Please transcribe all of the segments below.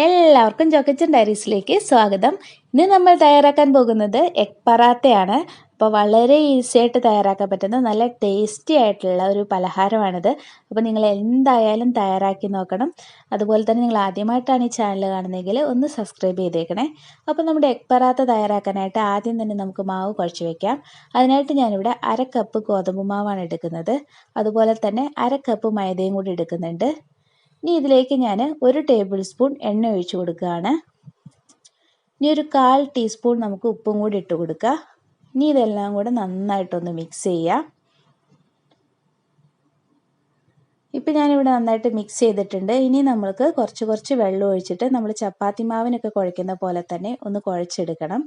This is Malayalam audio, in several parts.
എല്ലാവർക്കും ജോക്കച്ചൻ ഡയറീസിലേക്ക് സ്വാഗതം. ഇന്ന് നമ്മൾ തയ്യാറാക്കാൻ പോകുന്നത് എഗ് പറാത്തയാണ്. അപ്പോൾ വളരെ ഈസി ആയിട്ട് തയ്യാറാക്കാൻ പറ്റുന്ന നല്ല ടേസ്റ്റി ആയിട്ടുള്ള ഒരു പലഹാരമാണിത്. അപ്പോൾ നിങ്ങൾ എന്തായാലും തയ്യാറാക്കി നോക്കണം. അതുപോലെ തന്നെ നിങ്ങൾ ആദ്യമായിട്ടാണ് ഈ ചാനൽ കാണുന്നതെങ്കിൽ ഒന്ന് സബ്സ്ക്രൈബ് ചെയ്തേക്കണേ. അപ്പോൾ നമ്മുടെ എഗ് പറാത്ത തയ്യാറാക്കാനായിട്ട് ആദ്യം തന്നെ നമുക്ക് മാവ് കുഴച്ച് വയ്ക്കാം. അതിനായിട്ട് ഞാനിവിടെ 1/2 കപ്പ് ഗോതമ്പ് മാവാണ് എടുക്കുന്നത്. അതുപോലെ തന്നെ 1/2 കപ്പ് മൈദയും കൂടി എടുക്കുന്നുണ്ട്. ഇനി ഇതിലേക്ക് ഞാൻ 1 ടേബിൾ സ്പൂൺ എണ്ണ ഒഴിച്ചു കൊടുക്കുകയാണ്. ഇനി ഒരു 1/4 ടീസ്പൂൺ നമുക്ക് ഉപ്പും കൂടി ഇട്ട് കൊടുക്കുക. ഇനി ഇതെല്ലാം കൂടെ നന്നായിട്ടൊന്ന് മിക്സ് ചെയ്യാം. ഇപ്പം ഞാനിവിടെ നന്നായിട്ട് മിക്സ് ചെയ്തിട്ടുണ്ട്. ഇനി നമ്മൾക്ക് കുറച്ച് വെള്ളം ഒഴിച്ചിട്ട് നമ്മൾ ചപ്പാത്തി മാവിനൊക്കെ കുഴയ്ക്കുന്ന പോലെ തന്നെ ഒന്ന് കുഴച്ചെടുക്കണം.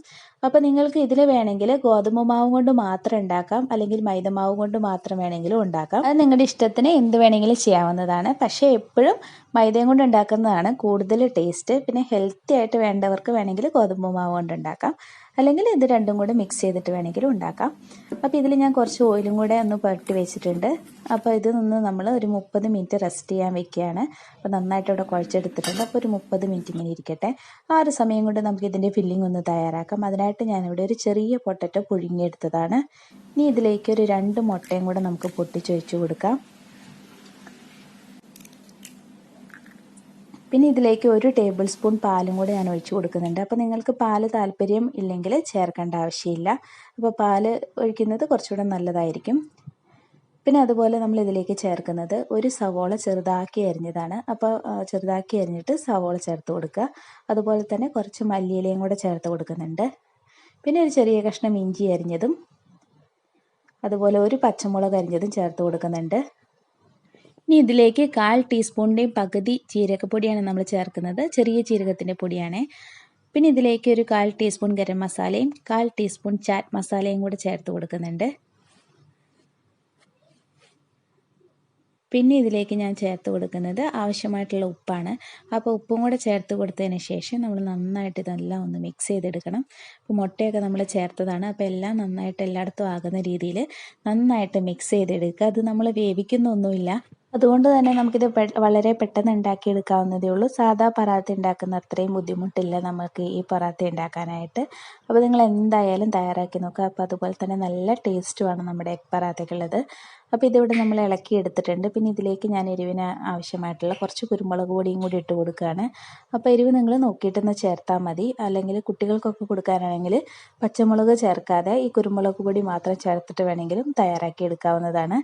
അപ്പോൾ നിങ്ങൾക്ക് ഇതിൽ വേണമെങ്കിൽ ഗോതമ്പ് മാവ് കൊണ്ട് മാത്രം ഉണ്ടാക്കാം, അല്ലെങ്കിൽ മൈദമാവ് കൊണ്ട് മാത്രം വേണമെങ്കിലും ഉണ്ടാക്കാം. അത് നിങ്ങളുടെ ഇഷ്ടത്തിന് എന്ത് വേണമെങ്കിലും ചെയ്യാവുന്നതാണ്. പക്ഷേ എപ്പോഴും മൈദയും കൊണ്ട് ഉണ്ടാക്കുന്നതാണ് കൂടുതൽ ടേസ്റ്റ്. പിന്നെ ഹെൽത്തി ആയിട്ട് വേണ്ടവർക്ക് വേണമെങ്കിൽ ഗോതമ്പ് മാവ് കൊണ്ട് ഉണ്ടാക്കാം, അല്ലെങ്കിൽ ഇത് രണ്ടും കൂടെ മിക്സ് ചെയ്തിട്ട് വേണമെങ്കിലും ഉണ്ടാക്കാം. അപ്പോൾ ഇതിൽ ഞാൻ കുറച്ച് ഓയിലും കൂടെ ഒന്ന് പുരട്ടി വെച്ചിട്ടുണ്ട്. അപ്പോൾ ഇത് നിന്ന് നമ്മൾ ഒരു 30 മിനിറ്റ് റെസ്റ്റ് ചെയ്യാൻ വെക്കുകയാണ്. അപ്പോൾ നന്നായിട്ട് ഇവിടെ കുഴച്ചെടുത്തിട്ടുണ്ട്. അപ്പോൾ ഒരു 30 മിനിറ്റ് ഇങ്ങനെ ഇരിക്കട്ടെ. ആ ഒരു സമയം കൊണ്ട് നമുക്ക് ഇതിൻ്റെ ഫില്ലിംഗ് ഒന്ന് തയ്യാറാക്കാം. അതിനായിട്ട് ഞാനിവിടെ ഒരു ചെറിയ പൊട്ടറ്റോ പുഴുങ്ങിയെടുത്തതാണ്. ഇനി ഇതിലേക്ക് ഒരു 2 മുട്ടയും കൂടെ നമുക്ക് പൊട്ടിച്ചൊഴിച്ച് കൊടുക്കാം. പിന്നെ ഇതിലേക്ക് 1 ടേബിൾ സ്പൂൺ പാലും കൂടെ ഞാൻ ഒഴിച്ചു കൊടുക്കുന്നുണ്ട്. അപ്പോൾ നിങ്ങൾക്ക് പാല് താല്പര്യം ഇല്ലെങ്കിൽ ചേർക്കേണ്ട ആവശ്യമില്ല. അപ്പോൾ പാല് ഒഴിക്കുന്നത് കുറച്ചുകൂടെ നല്ലതായിരിക്കും. പിന്നെ അതുപോലെ നമ്മൾ ഇതിലേക്ക് ചേർക്കുന്നത് 1 സവോള ചെറുതാക്കി അരിഞ്ഞതാണ്. അപ്പോൾ ചെറുതാക്കി അരിഞ്ഞിട്ട് സവോള ചേർത്ത് കൊടുക്കുക. അതുപോലെ തന്നെ കുറച്ച് മല്ലിയിലയും കൂടെ ചേർത്ത് കൊടുക്കുന്നുണ്ട്. പിന്നെ ഒരു ചെറിയ കഷ്ണം ഇഞ്ചി അരിഞ്ഞതും അതുപോലെ 1 പച്ചമുളക് അരിഞ്ഞതും ചേർത്ത് കൊടുക്കുന്നുണ്ട്. ഇനി ഇതിലേക്ക് 1/4 ടീസ്പൂണിൻ്റെയും പകുതി ജീരകപ്പൊടിയാണ് നമ്മൾ ചേർക്കുന്നത്. ചെറിയ ജീരകത്തിൻ്റെ പൊടിയാണ്. പിന്നെ ഇതിലേക്ക് ഒരു 1/4 ടീസ്പൂൺ ഗരം മസാലയും 1/4 ടീസ്പൂൺ ചാറ്റ് മസാലയും കൂടെ ചേർത്ത് കൊടുക്കുന്നുണ്ട്. പിന്നെ ഇതിലേക്ക് ഞാൻ ചേർത്ത് കൊടുക്കുന്നത് ആവശ്യമായിട്ടുള്ള ഉപ്പാണ്. അപ്പോൾ ഉപ്പും കൂടെ ചേർത്ത് കൊടുത്തതിന് ശേഷം നമ്മൾ നന്നായിട്ട് ഇതെല്ലാം ഒന്ന് മിക്സ് ചെയ്തെടുക്കണം. അപ്പോൾ മുട്ടയൊക്കെ നമ്മൾ ചേർത്തതാണ്. അപ്പോൾ എല്ലാം നന്നായിട്ട് എല്ലായിടത്തും ആകുന്ന രീതിയിൽ നന്നായിട്ട് മിക്സ് ചെയ്തെടുക്കുക. അത് നമ്മൾ വേവിക്കുന്നൊന്നുമില്ല. അതുകൊണ്ട് തന്നെ നമുക്കിത് വളരെ പെട്ടെന്ന് ഉണ്ടാക്കിയെടുക്കാവുന്നതേ ഉള്ളൂ. സാധാ പറാത്ത ഉണ്ടാക്കുന്ന അത്രയും ബുദ്ധിമുട്ടില്ല നമുക്ക് ഈ പറാത്ത ഉണ്ടാക്കാനായിട്ട്. അപ്പോൾ നിങ്ങൾ എന്തായാലും തയ്യാറാക്കി നോക്കുക. അപ്പോൾ അതുപോലെ തന്നെ നല്ല ടേസ്റ്റുമാണ് നമ്മുടെ എഗ് പറാത്തയ്ക്കുള്ളത്. അപ്പോൾ ഇതിവിടെ നമ്മൾ ഇളക്കി എടുത്തിട്ടുണ്ട്. പിന്നെ ഇതിലേക്ക് ഞാൻ എരിവിന് ആവശ്യമായിട്ടുള്ള കുറച്ച് കുരുമുളക് പൊടിയും കൂടി ഇട്ട് കൊടുക്കുകയാണ്. അപ്പോൾ എരിവ് നിങ്ങൾ നോക്കിയിട്ടൊന്ന് ചേർത്താൽ മതി. അല്ലെങ്കിൽ കുട്ടികൾക്കൊക്കെ കൊടുക്കാനാണെങ്കിൽ പച്ചമുളക് ചേർക്കാതെ ഈ കുരുമുളക് പൊടി മാത്രം ചേർത്തിട്ട് വേണമെങ്കിലും തയ്യാറാക്കി എടുക്കാവുന്നതാണ്.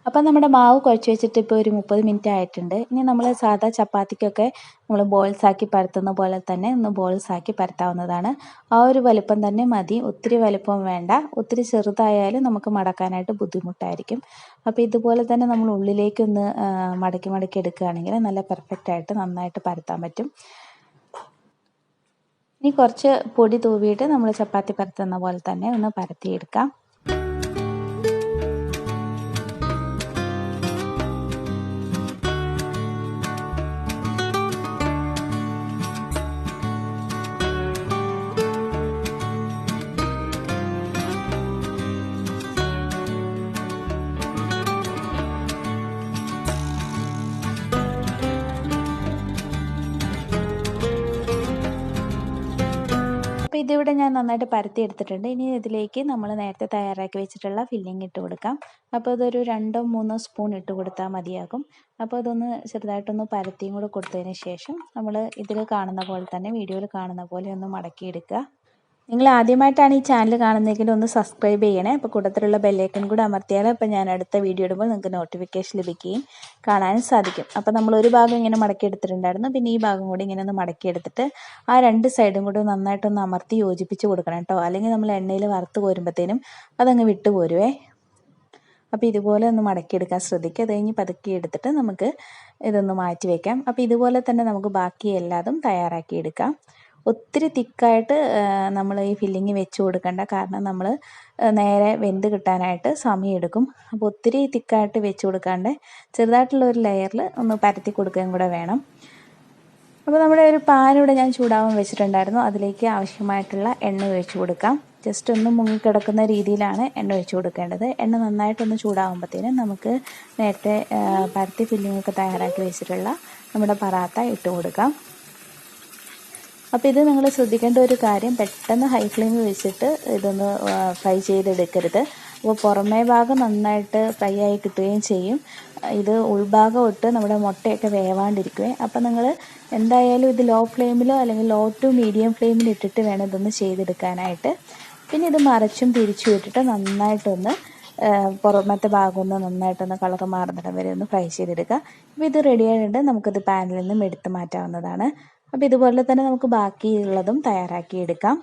അപ്പം നമ്മുടെ മാവ് കുഴച്ച് വെച്ചിട്ട് ഇപ്പോൾ ഒരു 30 മിനിറ്റ് ആയിട്ടുണ്ട്. ഇനി നമ്മൾ സാധാ ചപ്പാത്തിക്കൊക്കെ നമ്മൾ ബോൾസാക്കി പരത്തുന്ന പോലെ തന്നെ ഒന്ന് ബോൾസാക്കി പരത്താവുന്നതാണ്. ആ ഒരു വലിപ്പം തന്നെ മതി. ഒത്തിരി വലിപ്പം വേണ്ട. ഒത്തിരി ചെറുതായാലും നമുക്ക് മടക്കാനായിട്ട് ബുദ്ധിമുട്ടായിരിക്കും. അപ്പോൾ ഇതുപോലെ തന്നെ നമ്മൾ ഉള്ളിലേക്കൊന്ന് മടക്കി എടുക്കുകയാണെങ്കിൽ നല്ല പെർഫെക്റ്റായിട്ട് നന്നായിട്ട് പരത്താൻ പറ്റും. ഇനി കുറച്ച് പൊടി തൂവിയിട്ട് നമ്മൾ ചപ്പാത്തി പരത്തുന്ന പോലെ തന്നെ ഒന്ന് പരത്തിയെടുക്കാം. അപ്പോൾ ഇതിവിടെ ഞാൻ നന്നായിട്ട് പരത്തി എടുത്തിട്ടുണ്ട്. ഇനി ഇതിലേക്ക് നമ്മൾ നേരത്തെ തയ്യാറാക്കി വെച്ചിട്ടുള്ള ഫില്ലിംഗ് ഇട്ട് കൊടുക്കാം. അപ്പോൾ അതൊരു 2-3 സ്പൂൺ ഇട്ട് കൊടുത്താൽ മതിയാകും. അപ്പോൾ അതൊന്ന് ചെറുതായിട്ടൊന്ന് പരത്തിയും കൂടെ കൊടുത്തതിന് ശേഷം നമ്മൾ ഇതിൽ കാണുന്ന പോലെ തന്നെ വീഡിയോയിൽ കാണുന്ന പോലെ ഒന്ന് മടക്കിയെടുക്കുക. നിങ്ങൾ ആദ്യമായിട്ടാണ് ഈ ചാനൽ കാണുന്നതെങ്കിൽ ഒന്ന് സബ്സ്ക്രൈബ് ചെയ്യണേ. അപ്പോൾ കൂട്ടത്തിലുള്ള ബെല്ലൈക്കൺ കൂടെ അമർത്തിയാൽ അപ്പോൾ ഞാൻ അടുത്ത വീഡിയോ ഇടുമ്പോൾ നിങ്ങൾക്ക് നോട്ടിഫിക്കേഷൻ ലഭിക്കുകയും കാണാനും സാധിക്കും. അപ്പോൾ നമ്മൾ ഒരു ഭാഗം ഇങ്ങനെ മടക്കിയെടുത്തിട്ടുണ്ടായിരുന്നു. പിന്നെ ഈ ഭാഗം കൂടി ഇങ്ങനെ ഒന്ന് മടക്കിയെടുത്തിട്ട് ആ 2 സൈഡും കൂടി നന്നായിട്ടൊന്ന് അമർത്തി യോജിപ്പിച്ച് കൊടുക്കണം കേട്ടോ. അല്ലെങ്കിൽ നമ്മൾ എണ്ണയിൽ വറുത്ത് കോരുമ്പോഴത്തേനും അതങ്ങ് വിട്ടു പോരുവേ. അപ്പോൾ ഇതുപോലെ ഒന്ന് മടക്കിയെടുക്കാൻ ശ്രദ്ധിക്കുക. അത് കഴിഞ്ഞ് പതുക്കി എടുത്തിട്ട് നമുക്ക് ഇതൊന്ന് മാറ്റി വയ്ക്കാം. അപ്പോൾ ഇതുപോലെ തന്നെ നമുക്ക് ബാക്കി എല്ലാതും തയ്യാറാക്കിയെടുക്കാം. ഒത്തിരി തിക്കായിട്ട് നമ്മൾ ഈ ഫില്ലിങ് വെച്ച് കൊടുക്കേണ്ട. കാരണം നമ്മൾ നേരെ വെന്ത് കിട്ടാനായിട്ട് സമയമെടുക്കും. അപ്പോൾ ഒത്തിരി തിക്കായിട്ട് വെച്ച് കൊടുക്കാണ്ട് ചെറുതായിട്ടുള്ള ഒരു ലെയറിൽ ഒന്ന് പരത്തി കൊടുക്കുകയും കൂടെ വേണം. അപ്പോൾ നമ്മുടെ ഒരു പാൻ ഇവിടെ ഞാൻ ചൂടാവാൻ വെച്ചിട്ടുണ്ടായിരുന്നു. അതിലേക്ക് ആവശ്യമായിട്ടുള്ള എണ്ണ ഒഴിച്ച് കൊടുക്കാം. ജസ്റ്റ് ഒന്ന് മുങ്ങിക്കിടക്കുന്ന രീതിയിലാണ് എണ്ണ ഒഴിച്ച് കൊടുക്കേണ്ടത്. എണ്ണ നന്നായിട്ടൊന്ന് ചൂടാകുമ്പോഴത്തേനും നമുക്ക് നേരത്തെ പരത്തി ഫില്ലിങ്ങൊക്കെ തയ്യാറാക്കി വെച്ചിട്ടുള്ള നമ്മുടെ പറാത്ത ഇട്ട് കൊടുക്കാം. അപ്പോൾ ഇത് നിങ്ങൾ ശ്രദ്ധിക്കേണ്ട ഒരു കാര്യം, പെട്ടെന്ന് ഹൈ ഫ്ലെയിമിൽ വെച്ചിട്ട് ഇതൊന്ന് ഫ്രൈ ചെയ്തെടുക്കരുത്. അപ്പോൾ പുറമേ ഭാഗം നന്നായിട്ട് ഫ്രൈ ആയി കിട്ടുകയും ചെയ്യും. ഇത് ഉൾഭാഗം ഇട്ട് നമ്മുടെ മുട്ടയൊക്കെ വേവാണ്ടിരിക്കുകയും. അപ്പോൾ നിങ്ങൾ എന്തായാലും ഇത് ലോ ഫ്ലെയിമിലോ അല്ലെങ്കിൽ ലോ ടു മീഡിയം ഫ്ലെയിമിൽ ഇട്ടിട്ട് വേണം ഇതൊന്ന് ചെയ്തെടുക്കാനായിട്ട്. പിന്നെ ഇത് മറിച്ചും തിരിച്ചും ഇട്ടിട്ട് നന്നായിട്ടൊന്ന് പുറമത്തെ ഭാഗം ഒന്ന് നന്നായിട്ടൊന്ന് കളർ മാറുന്നിടം വരെ ഒന്ന് ഫ്രൈ ചെയ്തെടുക്കുക. അപ്പോൾ ഇത് റെഡി ആയിട്ട് നമുക്കിത് പാനിൽ നിന്നും എടുത്ത് മാറ്റാവുന്നതാണ്. അപ്പോൾ ഇതുപോലെ തന്നെ നമുക്ക് ബാക്കിയുള്ളതും തയ്യാറാക്കി എടുക്കാം.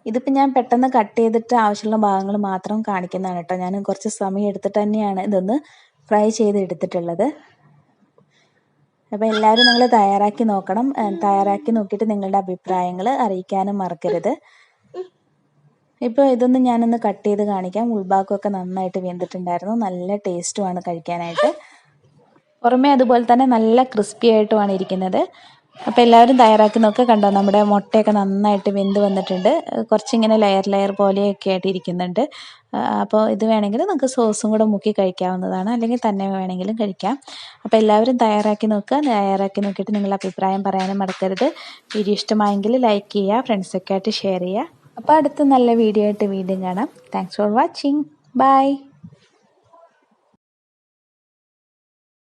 ഇതിപ്പോൾ ഞാൻ പെട്ടെന്ന് കട്ട് ചെയ്തിട്ട് ആവശ്യമുള്ള ഭാഗങ്ങൾ മാത്രം കാണിക്കുന്നതാണ് കേട്ടോ. ഞാൻ കുറച്ച് സമയം എടുത്തിട്ട് തന്നെയാണ് ഇതൊന്ന് ഫ്രൈ ചെയ്ത് എടുത്തിട്ടുള്ളത്. അപ്പോൾ എല്ലാവരും നിങ്ങൾ തയ്യാറാക്കി നോക്കണം. തയ്യാറാക്കി നോക്കിയിട്ട് നിങ്ങളുടെ അഭിപ്രായങ്ങൾ അറിയിക്കാനും മറക്കരുത്. ഇപ്പോൾ ഇതൊന്ന് ഞാനൊന്ന് കട്ട് ചെയ്ത് കാണിക്കാം. ഉൾഭാഗമൊക്കെ നന്നായിട്ട് വെന്തിട്ടുണ്ടായിരുന്നു. നല്ല ടേസ്റ്റുമാണ് കഴിക്കാനായിട്ട്. പുറമേ അതുപോലെ തന്നെ നല്ല ക്രിസ്പി ആയിട്ടുമാണ് ഇരിക്കുന്നത്. അപ്പോൾ എല്ലാവരും തയ്യാറാക്കി നോക്കുക. കണ്ടോ, നമ്മുടെ മുട്ടയൊക്കെ നന്നായിട്ട് വെന്ത് വന്നിട്ടുണ്ട്. കുറച്ചിങ്ങനെ ലെയർ പോലെയൊക്കെ ആയിട്ട് ഇരിക്കുന്നുണ്ട്. അപ്പോൾ ഇത് വേണമെങ്കിൽ നമുക്ക് സോസും കൂടെ മുക്കി കഴിക്കാവുന്നതാണ്, അല്ലെങ്കിൽ തന്നെ വേണമെങ്കിലും കഴിക്കാം. അപ്പോൾ എല്ലാവരും തയ്യാറാക്കി നോക്കുക. തയ്യാറാക്കി നോക്കിയിട്ട് നിങ്ങളുടെ അഭിപ്രായം പറയാനും മറക്കരുത്. വീഡിയോ ഇഷ്ടമായെങ്കിൽ ലൈക്ക് ചെയ്യുക, ഫ്രണ്ട്സൊക്കെ ആയിട്ട് ഷെയർ ചെയ്യുക. അപ്പോൾ അടുത്ത നല്ല വീഡിയോ ആയിട്ട് വീണ്ടും കാണാം. Thanks for watching. ബൈ.